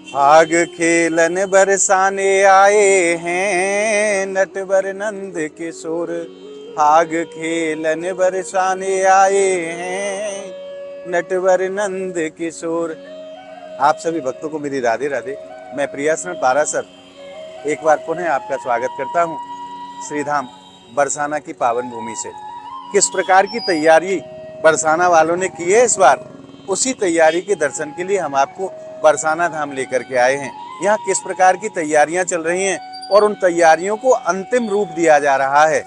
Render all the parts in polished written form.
भाग खेलन बरसाने आए हैं नटवर नंद किशोर। भाग खेलन बरसाने आए हैं नटवर नंद किशोर। आप सभी भक्तों को मेरी राधे राधे। मैं प्रियासरण पारासर एक बार पुनः आपका स्वागत करता हूँ श्रीधाम बरसाना की पावन भूमि से। किस प्रकार की तैयारी बरसाना वालों ने की है इस बार, उसी तैयारी के दर्शन के लिए हम आपको बरसाना धाम लेकर के आए हैं। यहाँ किस प्रकार की तैयारियां चल रही हैं और उन तैयारियों को अंतिम रूप दिया जा रहा है,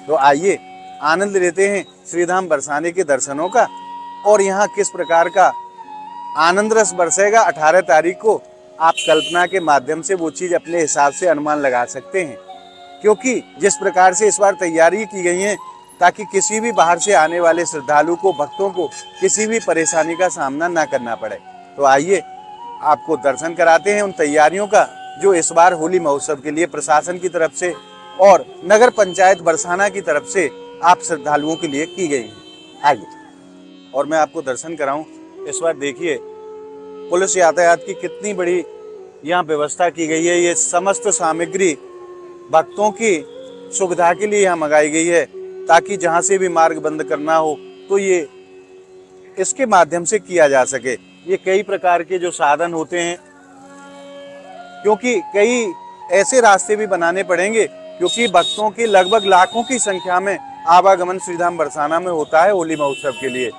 तो आइए आनंद लेते हैं श्रीधाम बरसाने के दर्शनों का। और यहाँ किस प्रकार का आनंद रस बरसेगा 18 तारीख को, आप कल्पना के माध्यम से वो चीज अपने हिसाब से अनुमान लगा सकते हैं। क्योंकि जिस प्रकार से इस बार तैयारी की गई है ताकि किसी भी बाहर से आने वाले श्रद्धालु को, भक्तों को किसी भी परेशानी का सामना ना करना पड़े, तो आइए आपको दर्शन कराते हैं उन तैयारियों का जो इस बार होली महोत्सव के लिए प्रशासन की तरफ से और नगर पंचायत बरसाना की तरफ से आप श्रद्धालुओं के लिए की गई है। आइए और मैं आपको दर्शन कराऊं। इस बार देखिए पुलिस यातायात की कितनी बड़ी यहाँ व्यवस्था की गई है। ये समस्त सामग्री भक्तों की सुविधा के लिए यहाँ मंगाई गई है ताकि जहाँ से भी मार्ग बंद करना हो तो ये इसके माध्यम से किया जा सके। ये कई प्रकार के जो साधन होते हैं, क्योंकि कई ऐसे रास्ते भी बनाने पड़ेंगे क्योंकि भक्तों की लगभग लाखों की संख्या में आवागमन श्रीधाम बरसाना में होता है होली महोत्सव के लिए।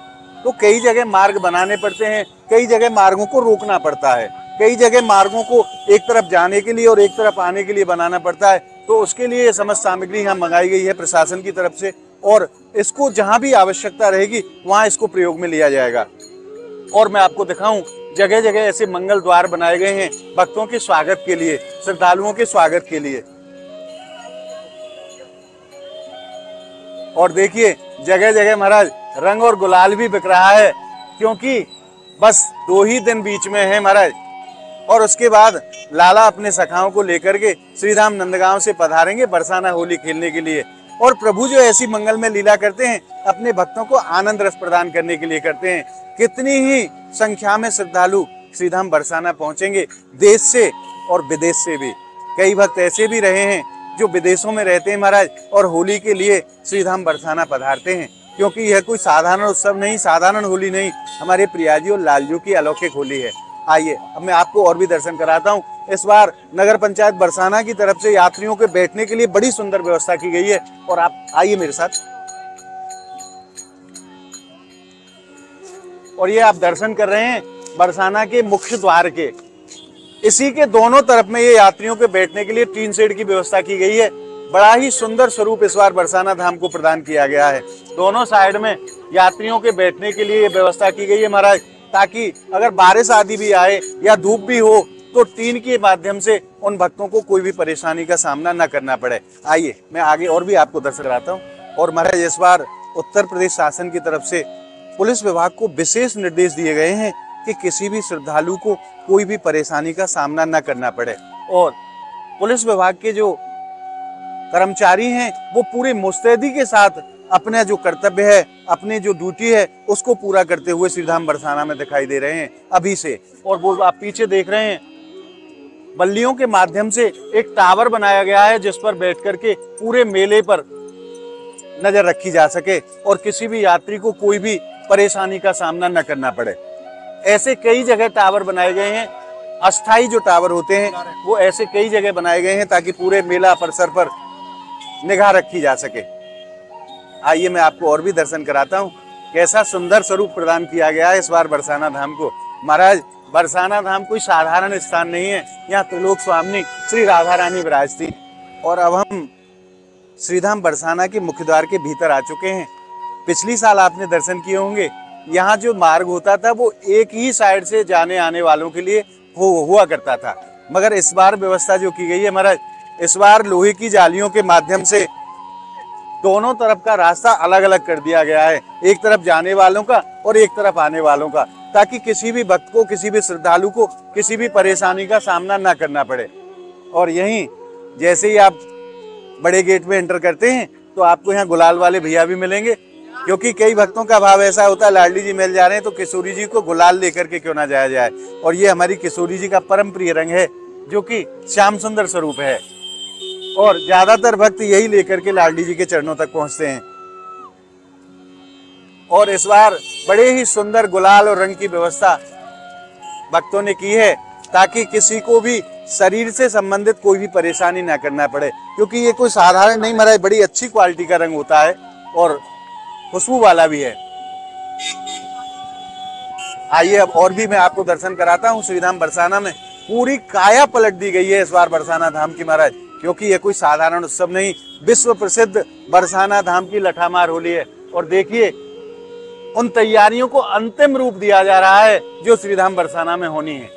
तो कई जगह मार्ग बनाने पड़ते हैं, कई जगह मार्गों को रोकना पड़ता है, कई जगह मार्गों को एक तरफ जाने के लिए और एक तरफ आने के लिए बनाना पड़ता है। तो उसके लिए ये समस्त सामग्री यहाँ मंगाई गई है प्रशासन की तरफ से और इसको जहाँ भी आवश्यकता रहेगी वहाँ इसको प्रयोग में लिया जाएगा। और मैं आपको दिखाऊं जगह जगह ऐसे मंगल द्वार बनाए गए हैं भक्तों के स्वागत के लिए, श्रद्धालुओं के स्वागत के लिए। और देखिए जगह जगह महाराज रंग और गुलाल भी बिक रहा है क्योंकि बस 2 ही दिन बीच में है महाराज। और उसके बाद लाला अपने सखाओं को लेकर के श्रीधाम नंदगांव से पधारेंगे बरसाना होली खेलने के लिए। और प्रभु जो ऐसी मंगल में लीला करते हैं अपने भक्तों को आनंद रस प्रदान करने के लिए करते हैं। कितनी ही संख्या में श्रद्धालु श्रीधाम बरसाना पहुंचेंगे, देश से और विदेश से भी। कई भक्त ऐसे भी रहे हैं जो विदेशों में रहते हैं महाराज और होली के लिए श्रीधाम बरसाना पधारते हैं, क्योंकि यह कोई साधारण उत्सव नहीं, साधारण होली नहीं, हमारे प्रियाजी और लालजू की अलौकिक होली है। आइए अब मैं आपको और भी दर्शन कराता हूँ। इस बार नगर पंचायत बरसाना की तरफ से यात्रियों के बैठने के लिए बड़ी सुंदर व्यवस्था की गई है और आप आइए मेरे साथ। और ये आप दर्शन कर रहे हैं बरसाना के मुख्य द्वार के, इसी के दोनों तरफ में ये यात्रियों के बैठने के लिए टीन शेड की व्यवस्था की गई है। बड़ा ही सुंदर स्वरूप इस बार बरसाना धाम को प्रदान किया गया है। दोनों साइड में यात्रियों के बैठने के लिए व्यवस्था की गई है महाराज, ताकि अगर बारिश आदि भी आए या धूप भी हो तो टीन के माध्यम से उन भक्तों को कोई भी परेशानी का सामना न करना पड़े। आइए मैं आगे और भी आपको दर्शन कराता हूँ। और महाराज इस बार उत्तर प्रदेश शासन की तरफ से पुलिस विभाग को विशेष निर्देश दिए गए हैं कि किसी भी श्रद्धालु को कोई भी परेशानी का सामना न करना पड़े। और पुलिस विभाग के जो कर्मचारी हैं वो पूरे मुस्तैदी के साथ अपना जो कर्तव्य है, अपनी जो ड्यूटी है उसको पूरा करते हुए श्रीधाम बरसाना में दिखाई दे रहे हैं अभी से। और वो आप पीछे देख रहे हैं बल्लियों के माध्यम से एक टावर बनाया गया है जिस पर बैठ करके पूरे मेले पर नजर रखी जा सके और किसी भी यात्री को कोई भी परेशानी का सामना न करना पड़े। ऐसे कई जगह टावर बनाए गए हैं, अस्थाई जो टावर होते हैं वो ऐसे कई जगह बनाए गए हैं ताकि पूरे मेला परिसर पर निगाह रखी जा सके। आइए मैं आपको और भी दर्शन कराता हूँ कैसा सुंदर स्वरूप प्रदान किया गया है इस बार बरसाना धाम को। महाराज बरसाना धाम कोई साधारण स्थान नहीं है, यहाँ त्रिलोक स्वामिनी श्री राधा रानी विराजती। और अब हम श्रीधाम बरसाना के मुख्य द्वार के भीतर आ चुके हैं। पिछली साल आपने दर्शन किए होंगे, यहाँ जो मार्ग होता था वो एक ही साइड से जाने आने वालों के लिए हुआ करता था, मगर इस बार व्यवस्था जो की गई है महाराज, इस बार लोहे की जालियों के माध्यम से दोनों तरफ का रास्ता अलग अलग कर दिया गया है, एक तरफ जाने वालों का और एक तरफ आने वालों का, ताकि किसी भी भक्त को, किसी भी श्रद्धालु को किसी भी परेशानी का सामना ना करना पड़े। और यहीं जैसे ही आप बड़े गेट में एंटर करते हैं तो आपको यहाँ गुलाल वाले भैया भी मिलेंगे क्योंकि कई भक्तों का भाव ऐसा होता है, लाडली जी मिल जा रहे हैं तो किशोरी जी को गुलाल लेकर के क्यों ना जाया जाए। और ये हमारी किशोरी जी का परम प्रिय रंग है जो कि श्याम सुंदर स्वरूप है, और ज्यादातर भक्त यही लेकर के लाडली जी के चरणों तक पहुंचते हैं। और इस बार बड़े ही सुंदर गुलाल और रंग की व्यवस्था भक्तों ने की है, ताकि किसी को भी शरीर से संबंधित कोई भी परेशानी ना करना पड़े, क्योंकि ये कोई साधारण नहीं महाराज, बड़ी अच्छी क्वालिटी का रंग होता है और खुशबू वाला भी है। आइए अब और भी मैं आपको दर्शन कराता हूँ। श्रीधाम बरसाना में पूरी काया पलट दी गई है इस बार बरसाना धाम की महाराज, क्योंकि ये कोई साधारण उत्सव नहीं, विश्व प्रसिद्ध बरसाना धाम की लठामार होली है। और देखिए उन तैयारियों को अंतिम रूप दिया जा रहा है जो श्रीधाम बरसाना में होनी है।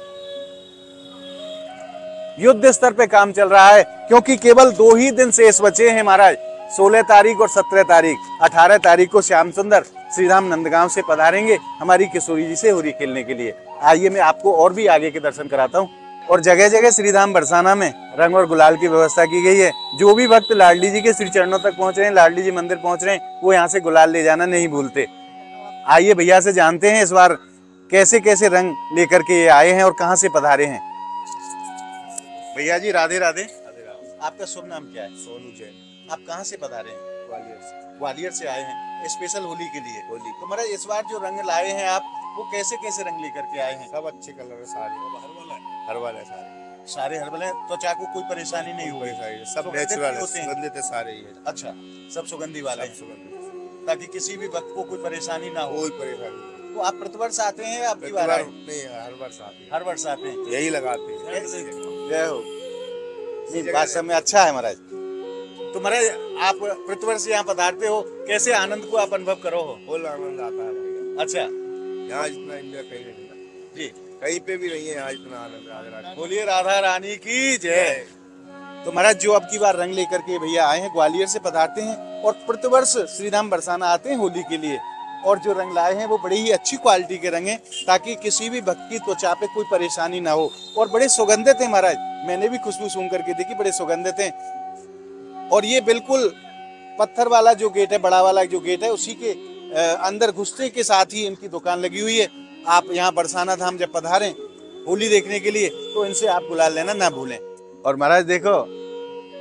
युद्ध स्तर पे काम चल रहा है, क्योंकि केवल 2 ही दिन शेष बचे हैं महाराज, 16 तारीख और 17 तारीख। 18 तारीख को श्याम सुंदर श्रीधाम नंदगांव से पधारेंगे हमारी किशोरी जी से होली खेलने के लिए। आइए मैं आपको और भी आगे के दर्शन कराता हूँ। और जगह जगह श्रीधाम बरसाना में रंग और गुलाल की व्यवस्था की गई है। जो भी भक्त लाडली जी के श्री चरणों तक पहुंच रहे हैं, लाडली जी मंदिर पहुंच रहे हैं, वो यहाँ से गुलाल ले जाना नहीं भूलते। आइए भैया से जानते हैं इस बार कैसे कैसे रंग लेकर के ये आए हैं और कहाँ से पधारे हैं। भैया जी राधे राधे। आपका शुभ नाम क्या है? सोनू जैन। आप कहाँ से पधारे हैं? ग्वालियर से। ग्वालियर से आए हैं स्पेशल होली के लिए। होली तो महाराज इस बार जो रंग लाए हैं आप, वो कैसे कैसे रंग लेकर के आए हैं? सब अच्छे कलर है, सारे हर्बल है, सारे हर्बल है, त्वचा को कोई परेशानी नहीं हुई? सब नेचुरल है, सुगंधित है सारे ही है। अच्छा, सब सुगंधी वाले हैं, सुगंधित, ताकि किसी भी वक्त को कोई परेशानी ना हो। कोई परेशानी। तो आप प्रतिवर्ष आते हैं? आपकी बार नहीं, हर वर्ष आते हैं। हर वर्ष आते हैं, यही लगाते हैं। जय हो। नहीं, बात सब में अच्छा है महाराज। तो महाराज आप प्रतिवर्ष यहाँ पधारते हो, कैसे आनंद को आप अनुभव करो हो? फुल आनंद आता है। अच्छा, यहाँ जितना इंडिया कहीं नहीं मिला जी, कहीं पे भी नहीं है यहाँ इतना आनंद। बोलिए राधा रानी की जय। तो महाराज जो अब की बार रंग लेकर के भैया आए हैं, ग्वालियर से पधारते हैं और प्रतिवर्ष श्रीधाम बरसाना आते हैं होली के लिए। और जो रंग लाए हैं वो बड़ी ही अच्छी क्वालिटी के रंग हैं, ताकि किसी भी भक्त की त्वचा पे कोई परेशानी ना हो। और बड़े सुगंधित हैं महाराज, मैंने भी खुशबू सूंघ करके देखी, बड़े सुगंधित हैं। और ये बिल्कुल पत्थर वाला जो गेट है, बड़ा वाला जो गेट है, उसी के अंदर घुसते के साथ ही इनकी दुकान लगी हुई है। आप यहाँ बरसाना धाम जब पधारें होली देखने के लिए, तो इनसे आप गुलाल लेना ना भूलें। और महाराज देखो,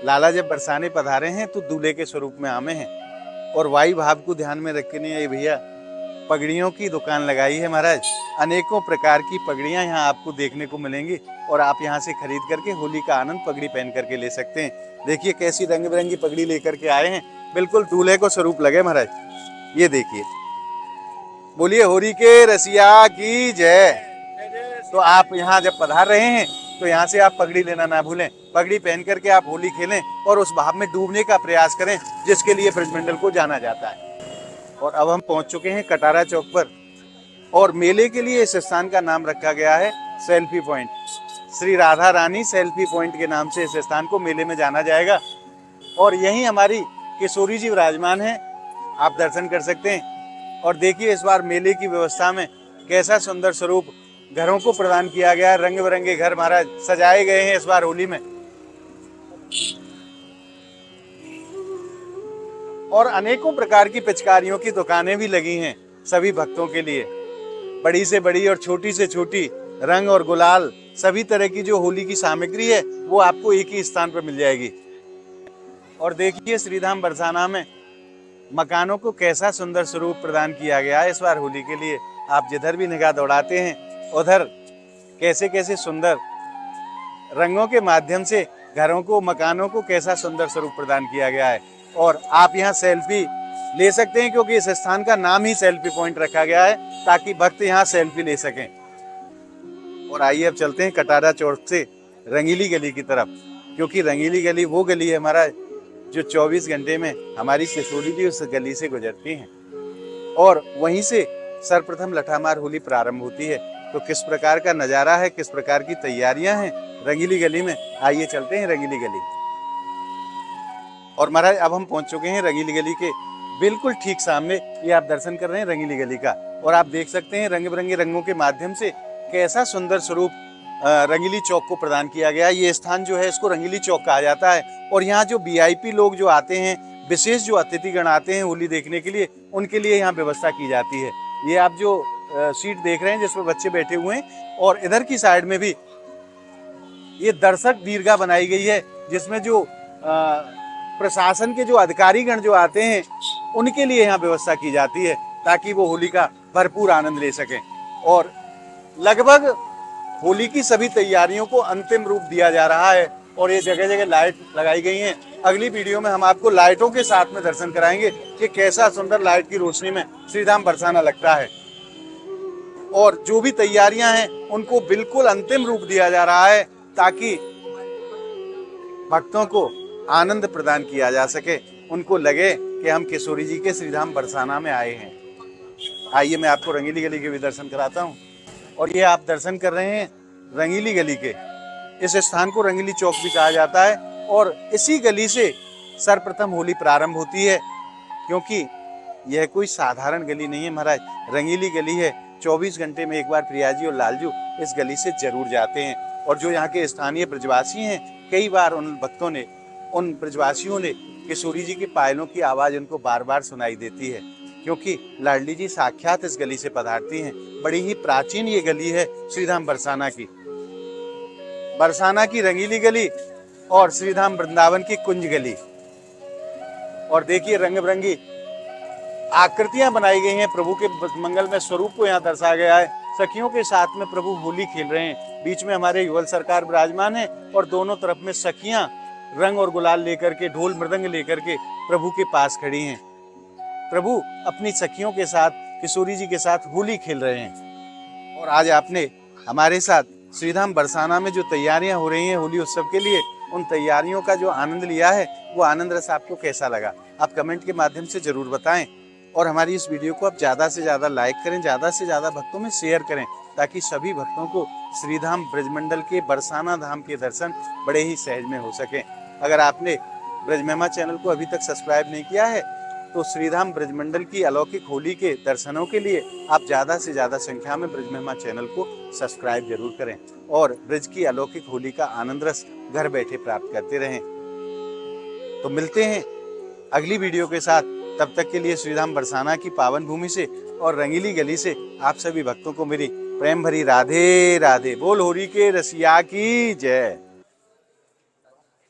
लाला जब बरसाने पधारे हैं तो दूल्हे के स्वरूप में आमे हैं, और वायु भाव को ध्यान में रखने ये भैया पगड़ियों की दुकान लगाई है महाराज। अनेकों प्रकार की पगड़ियां यहाँ आपको देखने को मिलेंगी, और आप यहाँ से खरीद करके होली का आनंद पगड़ी पहन करके ले सकते हैं। देखिए कैसी रंग बिरंगी पगड़ी लेकर के आए हैं, बिल्कुल दूल्हे को स्वरूप लगे महाराज। ये देखिए, बोलिए होली के रसिया की जय। तो आप यहाँ जब पधार रहे हैं तो यहाँ से आप पगड़ी लेना ना भूलें। पगड़ी पहन करके आप होली खेलें और उस भाव में डूबने का प्रयास करें जिसके लिए ब्रजमंडल को जाना जाता है। और अब हम पहुंच चुके हैं कटारा चौक पर, और मेले के लिए इस स्थान का नाम रखा गया है selfie point. Shri Radha Rani selfie point के नाम से इस स्थान को मेले में जाना जाएगा। और यहीं हमारी किशोरी जी विराजमान हैं, आप दर्शन कर सकते हैं। और देखिए इस बार मेले की व्यवस्था में कैसा सुंदर स्वरूप घरों को प्रदान किया गया है। रंग बिरंगे घर महाराज सजाए गए हैं इस बार होली में। और अनेकों प्रकार की पिचकारियों की दुकानें भी लगी हैं सभी भक्तों के लिए। बड़ी से बड़ी और छोटी से छोटी रंग और गुलाल सभी तरह की जो होली की सामग्री है वो आपको एक ही स्थान पर मिल जाएगी। और देखिए श्रीधाम बरसाना में मकानों को कैसा सुंदर स्वरूप प्रदान किया गया है इस बार होली के लिए। आप जिधर भी निगाह दौड़ाते हैं उधर कैसे कैसे सुंदर रंगों के माध्यम से घरों को, मकानों को कैसा सुंदर स्वरूप प्रदान किया गया है। और आप यहाँ सेल्फी ले सकते हैं, क्योंकि इस स्थान का नाम ही सेल्फी पॉइंट रखा गया है ताकि भक्त यहाँ सेल्फी ले सकें। और आइए अब चलते हैं कटारा चौक से रंगीली गली की तरफ, क्योंकि रंगीली गली वो गली है हमारा जो 24 घंटे में हमारी किशोरी जी उस गली से गुजरती हैं, और वहीं से सर्वप्रथम लठामार होली प्रारंभ होती है। तो किस प्रकार का नज़ारा है, किस प्रकार की तैयारियां हैं रंगीली गली में, आइए चलते हैं रंगीली गली। और महाराज अब हम पहुंच चुके हैं रंगीली गली के बिल्कुल ठीक सामने। ये आप दर्शन कर रहे हैं रंगीली गली का, और आप देख सकते हैं रंग बिरंगे रंगों के माध्यम से कैसा सुंदर स्वरूप रंगीली चौक को प्रदान किया गया है। ये स्थान जो है इसको रंगीली चौक कहा जाता है। और यहाँ जो VIP लोग जो आते हैं, विशेष जो अतिथिगण आते हैं होली देखने के लिए, उनके लिए यहाँ व्यवस्था की जाती है। ये आप जो सीट देख रहे हैं जिसमें बच्चे बैठे हुए हैं, और इधर की साइड में भी ये दर्शक दीर्घा बनाई गई है, जिसमें जो प्रशासन के जो अधिकारीगण जो आते हैं उनके लिए यहाँ व्यवस्था की जाती है, ताकि वो होली का भरपूर आनंद ले सकें। और लगभग होली की सभी तैयारियों को अंतिम रूप दिया जा रहा है, और ये जगह जगह लाइट लगाई गई हैं। अगली वीडियो में हम आपको लाइटों के साथ में दर्शन कराएंगे कि कैसा सुंदर लाइट की रोशनी में श्रीधाम बरसाना लगता है। और जो भी तैयारियां हैं उनको बिल्कुल अंतिम रूप दिया जा रहा है, ताकि भक्तों को आनंद प्रदान किया जा सके, उनको लगे कि हम किशोरी जी के श्रीधाम बरसाना में आए हैं। आइए मैं आपको रंगीली गली के भी दर्शन कराता हूँ। और ये आप दर्शन कर रहे हैं रंगीली गली के। इस स्थान को रंगीली चौक भी कहा जाता है, और इसी गली से सर्वप्रथम होली प्रारंभ होती है, क्योंकि यह कोई साधारण गली नहीं है महाराज, रंगीली गली है। 24 घंटे में एक बार प्रियाजी और लालजू इस गली से जरूर जाते हैं। और जो यहाँ के स्थानीय ब्रजवासी हैं, कई बार उन भक्तों ने, उन ब्रजवासियों ने किशोरी जी के पायलों की आवाज़ उनको बार बार सुनाई देती है, क्योंकि लाडली जी साक्षात इस गली से पधारती हैं। बड़ी ही प्राचीन ये गली है श्रीधाम बरसाना की। बरसाना की रंगीली गली और श्रीधाम वृंदावन की कुंज गली। और देखिए रंग बिरंगी आकृतियां बनाई गई हैं, प्रभु के मंगल में स्वरूप को यहाँ दर्शाया गया है। सखियों के साथ में प्रभु होली खेल रहे हैं। बीच में हमारे युगल सरकार विराजमान है, और दोनों तरफ में सखियां रंग और गुलाल लेकर के, ढोल मृदंग लेकर के प्रभु के पास खड़ी हैं। प्रभु अपनी सखियों के साथ, किशोरी जी के साथ होली खेल रहे हैं। और आज आपने हमारे साथ श्रीधाम बरसाना में जो तैयारियां हो रही हैं होली उत्सव के लिए, उन तैयारियों का जो आनंद लिया है, वो आनंद रस आपको कैसा लगा, आप कमेंट के माध्यम से जरूर बताएं। और हमारी इस वीडियो को आप ज़्यादा से ज़्यादा लाइक करें, ज़्यादा से ज़्यादा भक्तों में शेयर करें, ताकि सभी भक्तों को श्रीधाम ब्रजमंडल के बरसाना धाम के दर्शन बड़े ही सहज में हो सकें। अगर आपने ब्रज महिमा चैनल को अभी तक सब्सक्राइब नहीं किया है, तो श्रीधाम ब्रजमंडल की अलौकिक होली के दर्शनों के लिए आप ज़्यादा से ज़्यादा संख्या में ब्रज महिमा चैनल को सब्सक्राइब जरूर करें, और ब्रज की अलौकिक होली का आनंद रस घर बैठे प्राप्त करते रहें। तो मिलते हैं अगली वीडियो के साथ। तब तक के लिए श्रीधाम बरसाना की पावन भूमि से और रंगीली गली से आप सभी भक्तों को मेरी प्रेम भरी राधे राधे। बोल होरी के रसिया की जय।